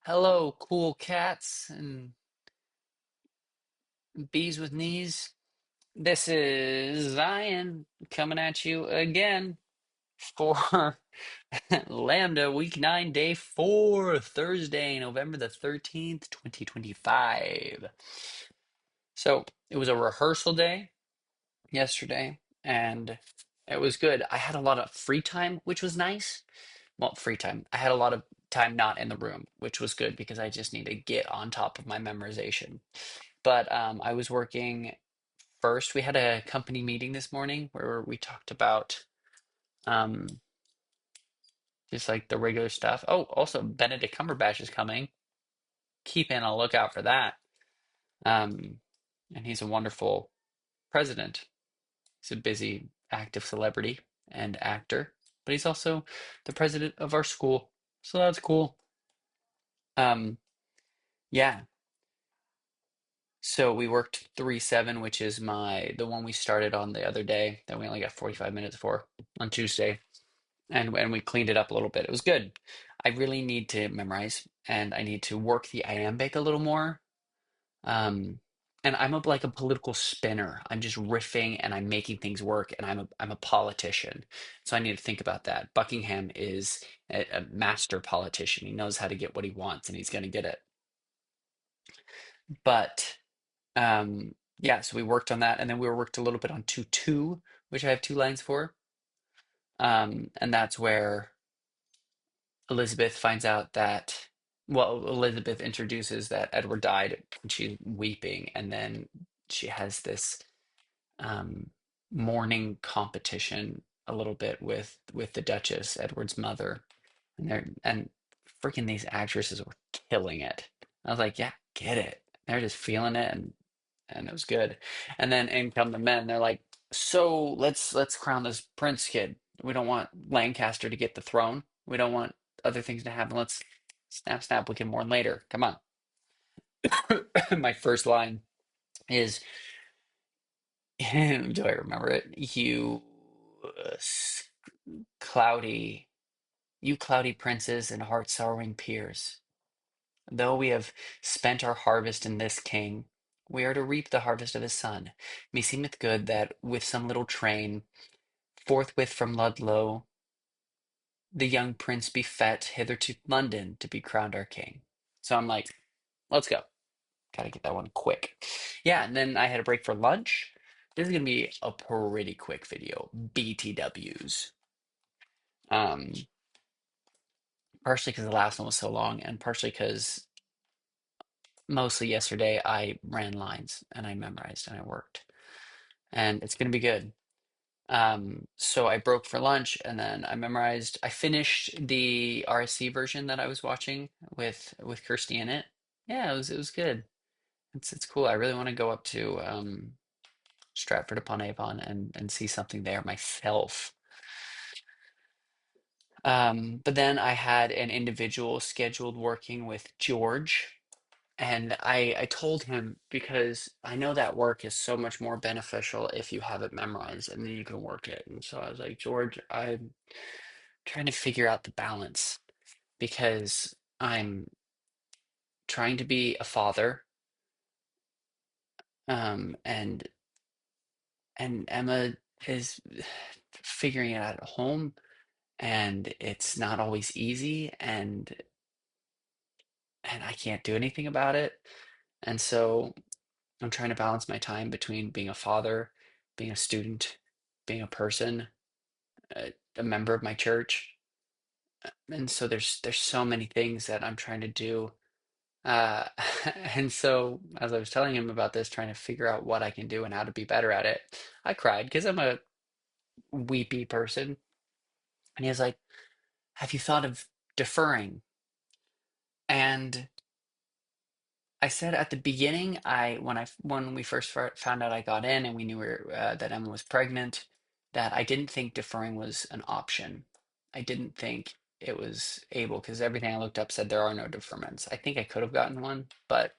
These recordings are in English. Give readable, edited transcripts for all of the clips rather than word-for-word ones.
Hello, cool cats and bees with knees. This is Zion coming at you again for Lambda Week 9, Day 4, Thursday, November the 13th, 2025. So it was a rehearsal day yesterday, and it was good. I had a lot of free time, which was nice. Well, free time. I had a lot of time not in the room, which was good because I just need to get on top of my memorization. But I was working first. We had a company meeting this morning where we talked about um, just like the regular stuff. Oh, also Benedict Cumberbatch is coming. Keep in a lookout for that. Um, and he's a wonderful president. He's a busy, active celebrity and actor, but he's also the president of our school. So that's cool. Um, yeah. So we worked 3/7, which is the one we started on the other day that we only got 45 minutes for on Tuesday. And we cleaned it up a little bit. It was good. I really need to memorize and I need to work the iambic a little more. Um, and like a political spinner. I'm just riffing and I'm making things work and I'm a politician. So I need to think about that. Buckingham is a master politician. He knows how to get what he wants and he's going to get it. But yeah, so we worked on that and then we worked a little bit on 2-2, which I have two lines for. And that's where Elizabeth finds out that, well, Elizabeth introduces that Edward died and she's weeping, and then she has this um, mourning competition a little bit with the Duchess, Edward's mother, and freaking these actresses were killing it. I was like, yeah, get it. They're just feeling it, and it was good. And then in come the men. They're like, so let's crown this prince kid. We don't want Lancaster to get the throne. We don't want other things to happen. Let's snap, snap. We can mourn later. Come on. My first line is, do I remember it? Cloudy, you cloudy princes and heart sorrowing peers. Though we have spent our harvest in this king, we are to reap the harvest of his son. Meseemeth good that with some little train, forthwith from Ludlow, the young prince be fet hither to London to be crowned our king. So I'm like, let's go. Gotta get that one quick. Yeah, and then I had a break for lunch. This is gonna be a pretty quick video. BTWs. Um, Partially because the last one was so long, and partially because mostly yesterday I ran lines and I memorized and I worked. And it's gonna be good. So I broke for lunch and then I memorized. I finished the RSC version that I was watching with Kirsty in it. Yeah, it was good. It's cool. I really want to go up to Stratford upon Avon and see something there myself. But then I had an individual scheduled working with George. And I told him because I know that work is so much more beneficial if you have it memorized and then you can work it. And so I was like, George, I'm trying to figure out the balance because I'm trying to be a father, and Emma is figuring it out at home, and it's not always easy, and I can't do anything about it. And so I'm trying to balance my time between being a father, being a student, being a person, a member of my church. And so there's so many things that I'm trying to do. Uh, and so as I was telling him about this, trying to figure out what I can do and how to be better at it, I cried because I'm a weepy person. And he was like, "Have you thought of deferring?" And I said at the beginning, when we first found out I got in and we knew that Emma was pregnant, that I didn't think deferring was an option. I didn't think it was able because everything I looked up said there are no deferments. I think I could have gotten one, but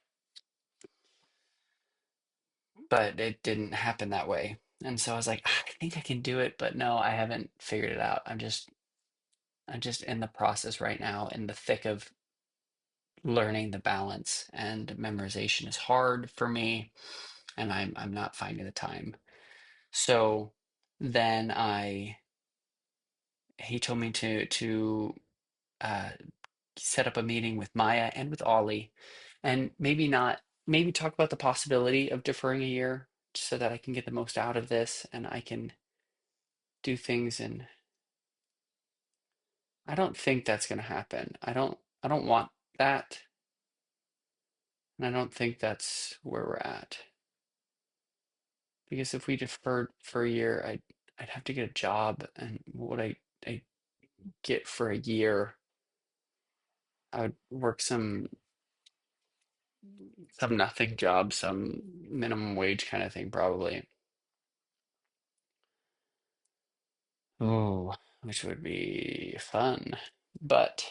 it didn't happen that way. And so I was like, "Ah, I think I can do it, but no, I haven't figured it out. I'm just in the process right now, in the thick of learning the balance, and memorization is hard for me, and I'm not finding the time. So then I he told me to uh, set up a meeting with Maya and with Ollie, and maybe talk about the possibility of deferring a year so that I can get the most out of this and I can do things. And I don't think that's going to happen. I don't want that, and I don't think that's where we're at. Because if we deferred for a year, I'd have to get a job, and what I get for a year, I would work some nothing job, some minimum wage kind of thing, probably. Oh, which would be fun. But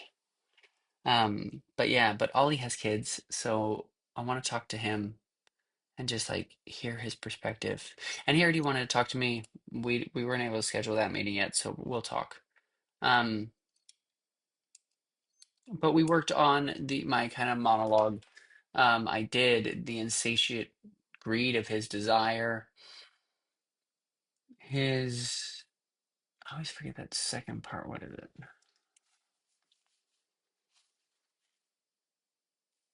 but yeah, but Ollie has kids, so I want to talk to him and just like hear his perspective. And he already wanted to talk to me. We weren't able to schedule that meeting yet, so we'll talk. Um, but we worked on the my kind of monologue. I did the insatiate greed of his desire, his I always forget that second part. What is it?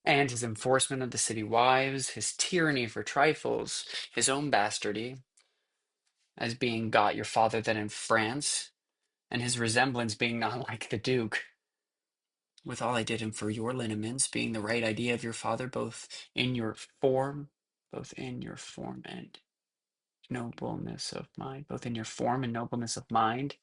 And his enforcement of the city wives, his tyranny for trifles, his own bastardy, as being got your father then in France, and his resemblance being not like the Duke. Withal I did him for your lineaments, being the right idea of your father, both in your form and nobleness of mind, both in your form and nobleness of mind,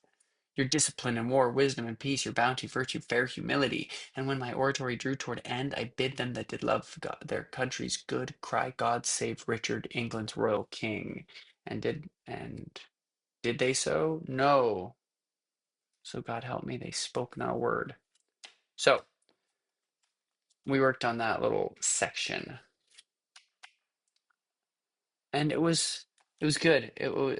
your discipline and war, wisdom and peace, your bounty, virtue, fair humility. And when my oratory drew toward end, I bid them that did love God, their country's good, cry, God save Richard, England's royal king. And did they so? No. So God help me, they spoke not a word. So we worked on that little section, and it was good. It was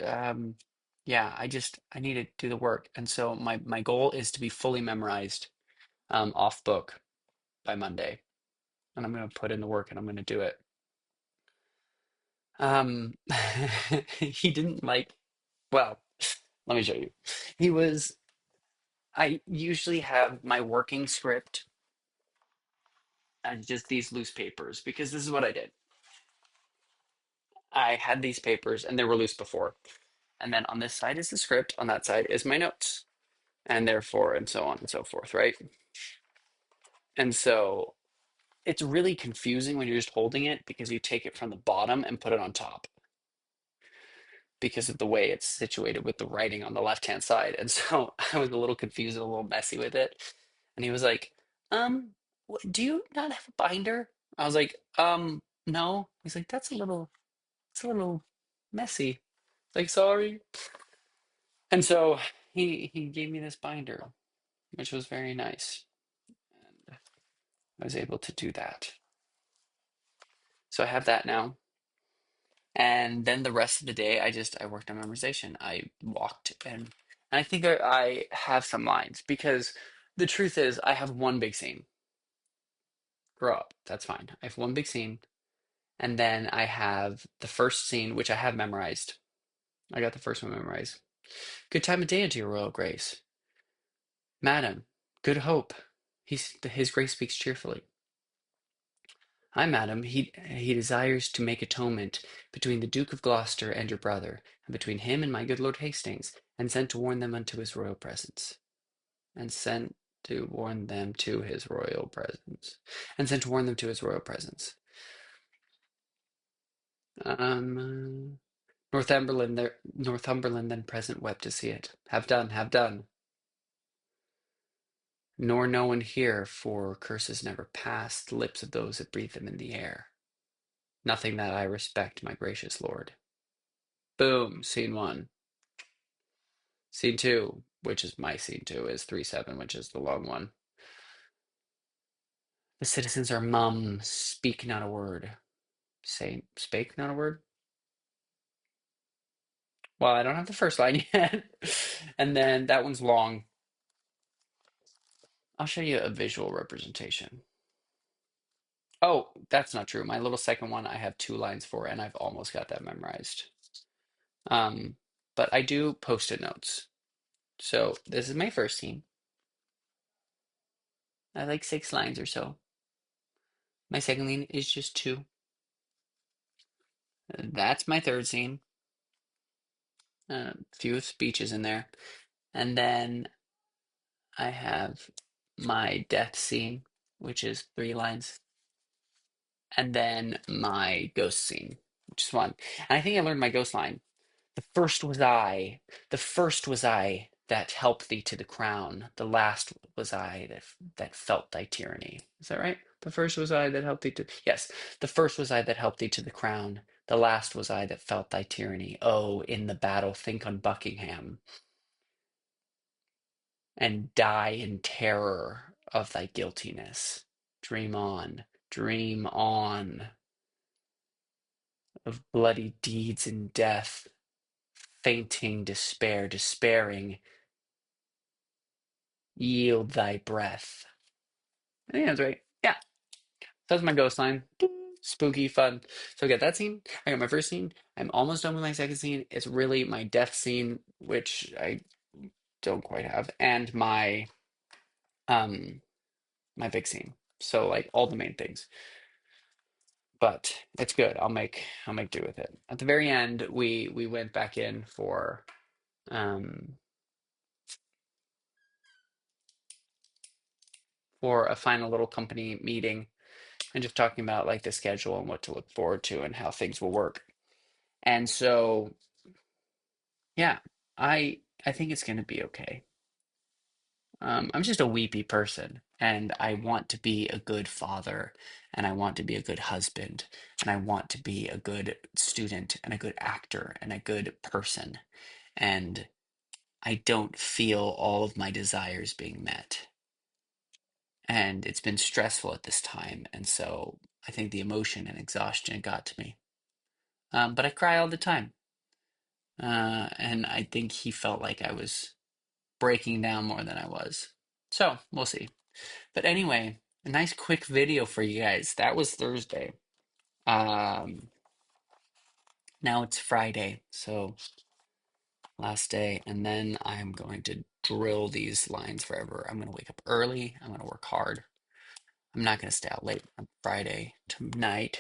yeah, I need to do the work. And so my goal is to be fully memorized off book by Monday. And I'm going to put in the work and I'm going to do it. Um, he didn't like, well, let me show you. He was, I usually have my working script and just these loose papers because this is what I did. I had these papers and they were loose before. And then on this side is the script, on that side is my notes, and therefore, and so on and so forth, right? And so it's really confusing when you're just holding it because you take it from the bottom and put it on top, because of the way it's situated with the writing on the left-hand side. And so I was a little confused and a little messy with it. And he was like, do you not have a binder? I was like, no. He's like, it's a little messy. Like, sorry. And so he gave me this binder, which was very nice. And I was able to do that. So I have that now. And then the rest of the day, I worked on memorization. I walked, and I think I have some lines because the truth is I have one big scene. Grow up, that's fine. I have one big scene, and then I have the first scene, which I have memorized. I got the first one memorized. Good time of day unto your royal grace, madam. Good hope. His grace speaks cheerfully. Ay, madam, he desires to make atonement between the Duke of Gloucester and your brother, and between him and my good Lord Hastings, and sent to warn them unto his royal presence. And sent to warn them to his royal presence. And sent to warn them to his royal presence. Northumberland then present wept to see it. Have done, have done. Nor no one here, for curses never pass the lips of those that breathe them in the air. Nothing that I respect, my gracious lord. Boom, scene one. Scene two, which is my scene two, is 3-7, which is the long one. The citizens are mum, speak not a word. Say, spake not a word? Well, I don't have the first line yet. And then that one's long. I'll show you a visual representation. Oh, that's not true. My little second one, I have two lines for, and I've almost got that memorized. Um, but I do post-it notes. So this is my first scene. I like 6 lines or so. My second scene is just two. That's my third scene. A few speeches in there. And then I have my death scene, which is 3 lines. And then my ghost scene, which is one. And I think I learned my ghost line. The first was I, the first was I that helped thee to the crown. The last was I that felt thy tyranny. Is that right? The first was I that helped thee to, yes. The first was I that helped thee to the crown. The last was I that felt thy tyranny. Oh, in the battle, think on Buckingham and die in terror of thy guiltiness. Dream on of bloody deeds and death, fainting despair, despairing, yield thy breath. I think that's right. Yeah, that's my ghost line. Spooky, fun. So I got that scene. I got my first scene. I'm almost done with my second scene. It's really my death scene, which I don't quite have, and um my big scene. So like all the main things. But it's good. I'll make do with it. At the very end, we went back in um for a final little company meeting and just talking about like the schedule and what to look forward to and how things will work. And so, yeah, I think it's going to be okay. I'm just a weepy person, and I want to be a good father, and I want to be a good husband, and I want to be a good student, and a good actor, and a good person. And I don't feel all of my desires being met. And it's been stressful at this time, and so I think the emotion and exhaustion got to me. But I cry all the time. And I think he felt like I was breaking down more than I was. So we'll see. But anyway, a nice quick video for you guys. That was Thursday. Um, Now it's Friday, so last day, and then I'm going to drill these lines forever. I'm going to wake up early. I'm going to work hard. I'm not going to stay out late on Friday tonight.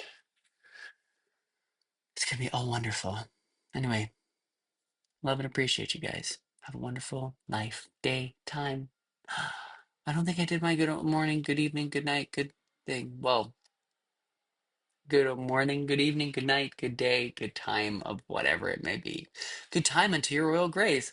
It's going to be all wonderful. Anyway, love and appreciate you guys. Have a wonderful life, day, time. I don't think I did my good morning, good evening, good night, good thing. Well, good morning, good evening, good night, good day, good time of whatever it may be. Good time unto your royal grace.